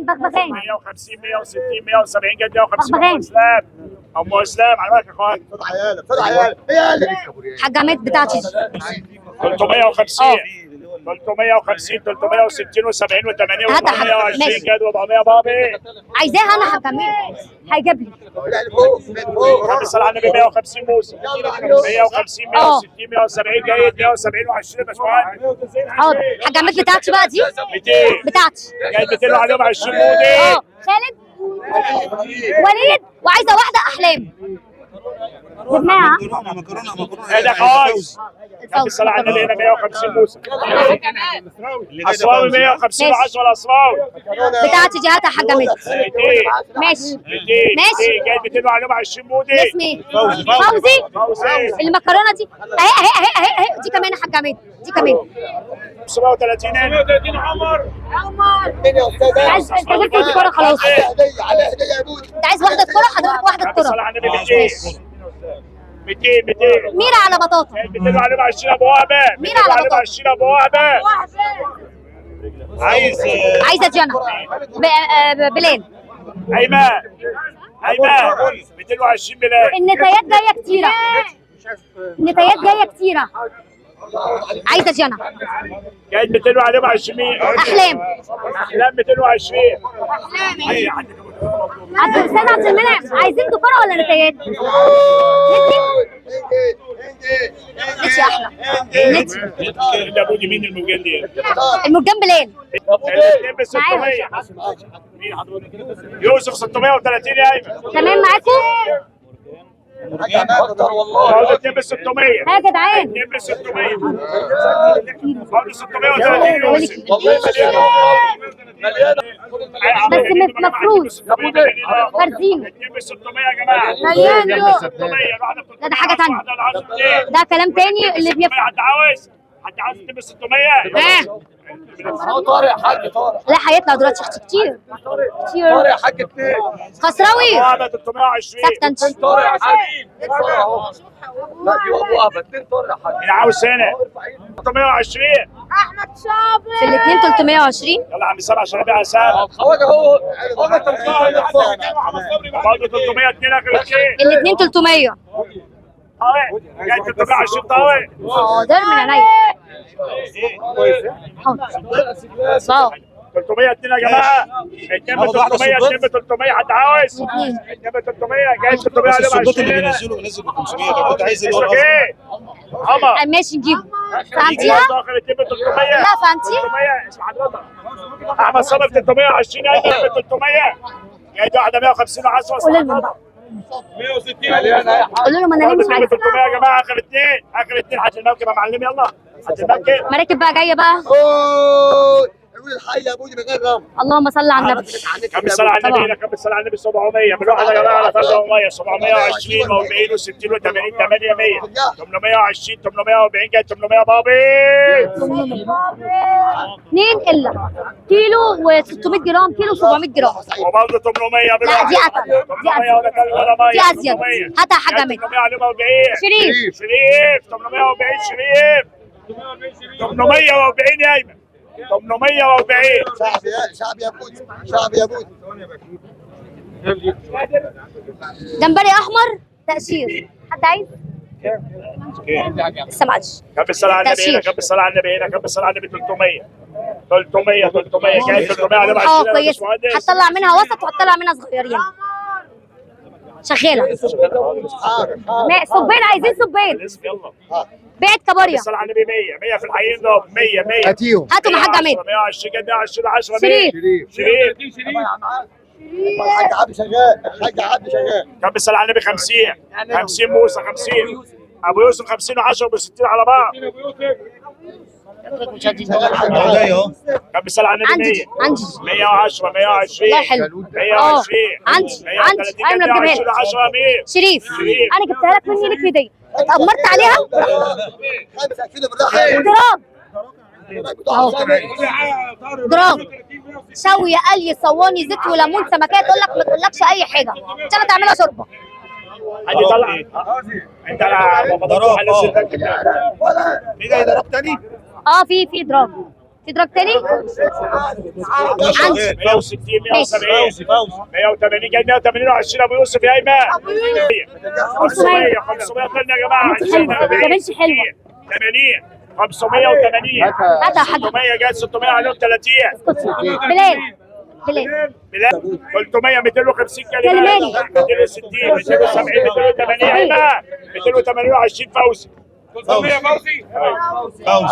بغبغان 150 160 170 جد 150 بغبغان. ام اسلام ام اسلام على بالك يا اخوان خد عيالك حاجه عماد بتاعتي 350 350 360 و70 و80 هات يا حاج. و420 ماشي. جد 400 بابي عايزاها انا حاجه عماد هيجيب لي كبس على النبي 150 موسى 150 160 170 جيد 170 و20 يا باشمهندس حاضر حاجه عماد بتاعتي بقى دي 200 بتاعتي جاي 200 عليهم 20 مودي خالد وليد وعايزه واحده احلام جبناها هذا كويس كبس على النبي هنا 150 موسى اسواوي 150 و10 الاسواوي بتاعتي دي هاتها حاجه عماد 200 ماشي 200 ماشي. جاي 200 عليهم 20 مودي اسمي ايه؟ فوزي المكرونه دي اهي دي كمان يا حاج عماد دي كمان 730 عمر عايز انت جبت الكوره خلاص انت عايز واحده كوره حضرتك واحده كبس كوره على النبي 200 200 ميرا على بطاطا 200 عليهم 20 ابو وهبه مين 200 على عليهم بطاطا؟ 20 ابو وهبه عايزه جنى بلال ايمن 220 بلاد النتايات جايه كتيره النتايات جايه كتيره عايزه جنى جاي 200 عليهم 20 احلام 220 استاذ عبد المنعم عايزين دكوره ولا نتايات؟ نتي احلى نتي ده ابو مين المجال دي المرجان بلال الاثنين ب 600 مين حضرتك يوسف 630 يا ايمن تمام معاكم؟ برضه الاثنين ب 600 يا جدعان الاثنين ب 600 برضه 630 يوسف بس مفروض فرزين الاثنين ب 600 يا جماعه مليان 600 واحده ب لا ده حاجه تانية واحده ب 10 ده كلام تاني اللي بيفهم حد عاوز تجيب 600 طارق يا حاج طارق لا هيطلع دلوقتي اختي كتير كتير طارق يا حاج اتنين خسراوي واحده 320 ساكته انت طارق يا حاج لا دي ابو ابا اتنين طارق يا حاج مين عاوز هنا 320 في الاثنين 320 يلا يا عم سامع عشان ابيع سامع خواجه هو انت برضه 302 اخر الشيء الاثنين 300 طاوع جاي 320 طاوع حاضر من عينيا حاضر 302 يا جماعه 2 ب 300 2 ب 300 حد عاوز 2 ب 300 جاي 300 عليهم 20 اللي بينزله بينزل ب 500 طب كنت عايز اللي هو اسمك ايه؟ عمر ماشي نجيبه فهمتيها؟ داخل 2 ب 300 لا فهمتي؟ 300 اسم حضرتك احمد صبري ب 320 ب 300 جاي واحده 150 و10 قول لهم بقى 160 قول لهم انا ليه مش عايزه 300 يا جماعه اخر اثنين حاج الموكب يا معلم يلا حاج الموكب مراكب بقى جايه بقى قول الحي يا ابوي من غير رم اللهم صل على النبي كم الصلاة على النبي هنا كم الصلاة على النبي 700 من واحد يا جماعة على فرد والله 720 و40 و60 و80 800 820 840 جاي 800 بابي اثنين الا كيلو و600 جرام كيلو 700 جرام وبرضه 800 لا دي اتقل دي 800 ولا ازيد كلب ولا مية دي ازيد هاتها حاجه منك 800 عليهم 40 شريف شريف 840 شريف 840 يا ايمن 840 شعب يا بود شعب يا بود جمبري احمر تقشير حد عايز؟ لسه ما عادش كم الصلاة على النبي هنا تقشير. كم الصلاة على النبي هنا كم الصلاة على النبي 300 300 جاي 300 عليهم 20 كويسه هتطلع منها وسط وهتطلع منها صغيرين شغاله صبين عايزين صبين الاسم يلا بيعت كابوريا الصلاة على النبي 100 في الحقيقة ده 100 100 هاتيهم هاتوا مع حاج عماد 120 جد 20 10 شريف شريف الحاج عبد شغال الحاج عبد شغال كم الصلاة على النبي 50 50 موسى 50 ابو يوسف 50 و10 وب 60 على بعض كم الصلاة على النبي عندي 110 120 والله حلو 120 عندي ايمن جيبها لك 10 امير شريف انا جبتها لك مني لك هديه اتأمرت عليها 5 كيلو بالراحه جرام شوي قلي صواني زيت وليمون سمكيه تقول لك ما تقولكش اي حاجه عشان تعملها شوربه عندي طلع انت على ضرب في ده ضرب تاني في ضراب تضرب تاني؟ عندي 160 170 فوزي 180 جاي 180 و20 ابو يوسف يا ايمن 500 500 يا جماعه ما بنتش حلوه 80 580 هاتها يا حاج 600 جاي 600 عليهم 30 بلال بلال 300 250 كلمات كلماني. 260 270 280 هنا 280 و20 فوزي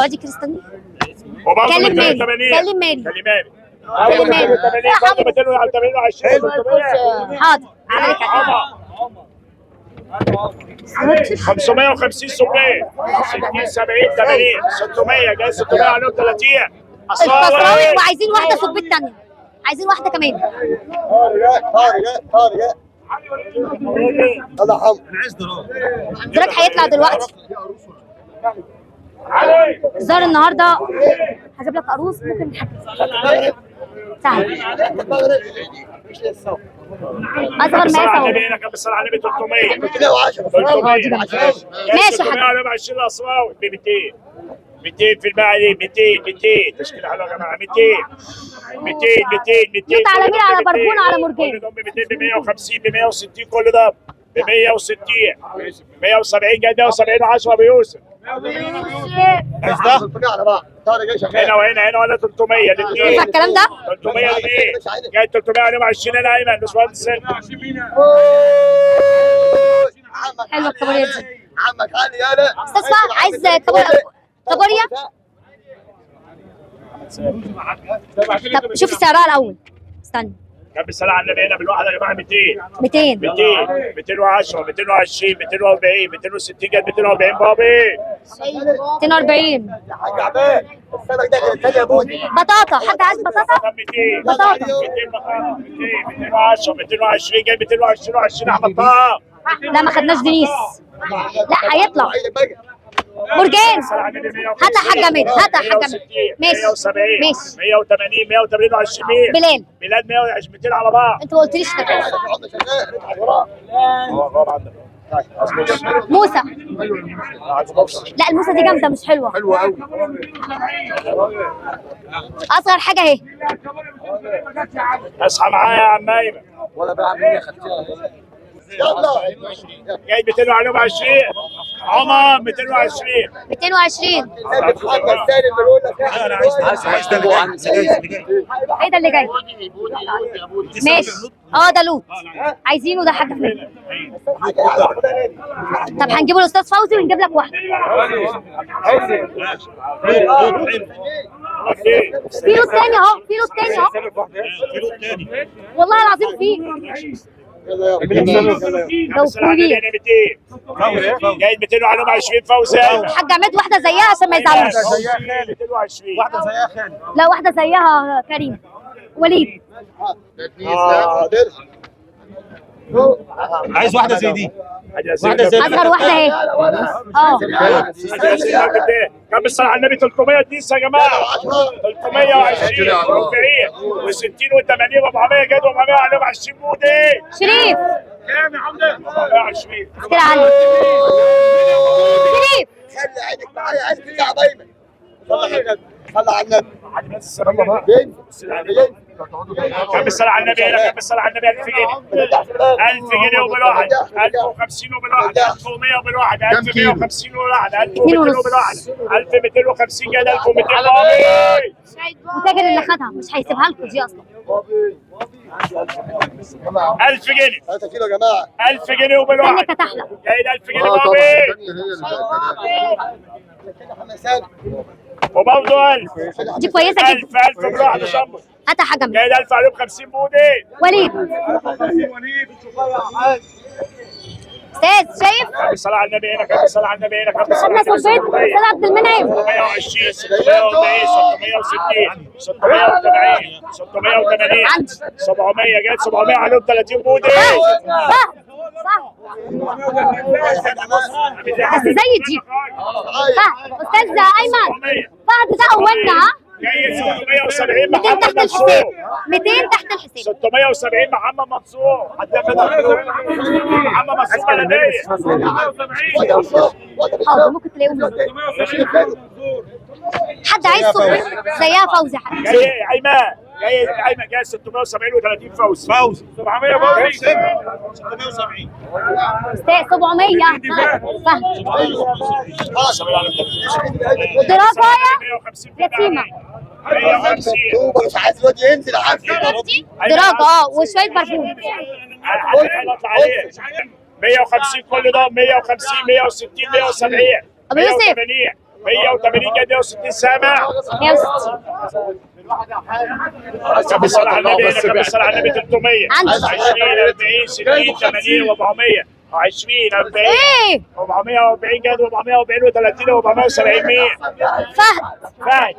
ادي كريستاني وبرضه كلم ماري 280 كلم ماري كلمات كلم ماري 280 و20 حاضر عليك يا 550 700 60 70 80 600 جاي 600 عليهم 30 القصراوي وعايزين واحده في البيت تانية عايزين واحده كمان طارق الله دراك هيطلع دلوقتي ظهر النهارده هجيب لك عروس ممكن نحدد سهل اصغر مقاس اهو النبي كان بالصلاه على النبي 300 310 ماشي يا حبيبي على 20 اصواوي ب 200 200 في الماء عليه 200 تشكيله حلوه يا جماعه 200 يوت على مين؟ على بربون على مرجان. كل ده ب 200 ب 150 ب 160 كل ده ب 160 170 جاي 170 10 ابو يوسف عايز ده على بعض طارق ايش هنا وهنا ولا 300 ينفع الاثنين الكلام ده؟ 300 الاثنين جاي 300 عليهم 20 انا ايمن باشمهندس حلوه الكابوريا دي عمك علي يالا استاذ فهد عايز كابوريا طب شوف سعرها الاول استنى كان بالصلاه على النبي هنا بالواحد يا جماعه 200 200 200 210 220 240 260 جاي 240 بابي 240 حاج عباد السنه ده الثانيه يا بودي بطاطا حد عايز بطاطا؟ 200 بطاطا 200 بطاطا 200 210 220 جاي 220 و20 احمد طه لا ما خدناش دينيس لا هيطلع مرجان هاتها حاجه مني هاتها حاجه مني ماشي 170 ماشي 180 180 و20 بلال بلاد 120 200 على بعض انت ما قلتليش ده موسى لا الموسى دي جامده مش حلوه حلوه قوي اصغر حاجه اهي اصحى معايا يا عم ايمن ولا بقى مني خدتها يلا جاي 200 عليهم 20 عمر 220 220 محمد سالم بيقول لك انا عايز ده اللي جاي ايه ده اللي جاي ماشي ده لوت عايزينه ده حاجه فين طب هنجيبه الاستاذ فوزي ونجيب لك واحده في لوت تاني اهو في لوت تاني اهو والله العظيم في جوكوري جاي 200 عليهم 20 فوزي حاج عماد واحده زيها عشان ما يزعلوش 220 واحده زيها خالد لا واحده زيها كريم وليد عايز واحده زي دي واحده زي اصغر واحده اهي كم بالصلاه على النبي 300 ديس يا جماعه 320 و40 و60 و80 و400 جد و400 عليهم 20 بودي شريف كام يا عمده 420 كده عندي شريف خلي عينك معايا عينك بتاع دايما صلى على النبي فين؟ كم بالصلاه على النبي هنا كم بالصلاه على النبي 1000 جنيه 1000 جنيه وبالواحد 1050 وبالواحد 1100 وبالواحد 1150 وبالواحد 1200 وبالواحد 1250 جنيه 1200 بابي وتاجر اللي خدها مش هيسيبها لكم دي اصلا 1000 جنيه 3 كيلو يا جماعه 1000 جنيه وبالواحد كانك هتحلق جاي 1000 جنيه بابي وبرضه 1000 دي كويسه 1000 جدا 1000 بالواحد يا شمس هاتها حاجه مني جاي 1000 عليهم 50 بودي وليد استاذ شايف كم بالصلاه على النبي هنا كم بالصلاه على النبي هنا كم بالصلاه خدنا على صبيت النبي استاذ عبد المنعم 620 640 660 680 680 عندي 700 جاي 700 عليهم 30 بودي صح بس زي دي فهد استاذ ايمن فهد ده اولنا جاي 670 200 محمد تحت منصور الحساب 200 تحت الحساب 670 محمد منصور محمد منصور بلديه حاضر ممكن تلاقيهم حد عايز زيها فوزي حد. جاي ايمن، جاي 670 و30 فوزي. 700 فوزي. 670. 700 فهد. ودراجة يتيمة. 150. توبه مش عايز الواد ينزل عافيه. دراجة وشوية برفيوم. 150 كل ده 150 160 170 أبو يوسف. 180 جنيه 60 سامع. 160. كم الصلاة على النبي، كم الصلاة على النبي 300 عندي. 20 40 60 80 400 20 40 ايه 440 جنيه 440 و30 و470 100. فهد. فهد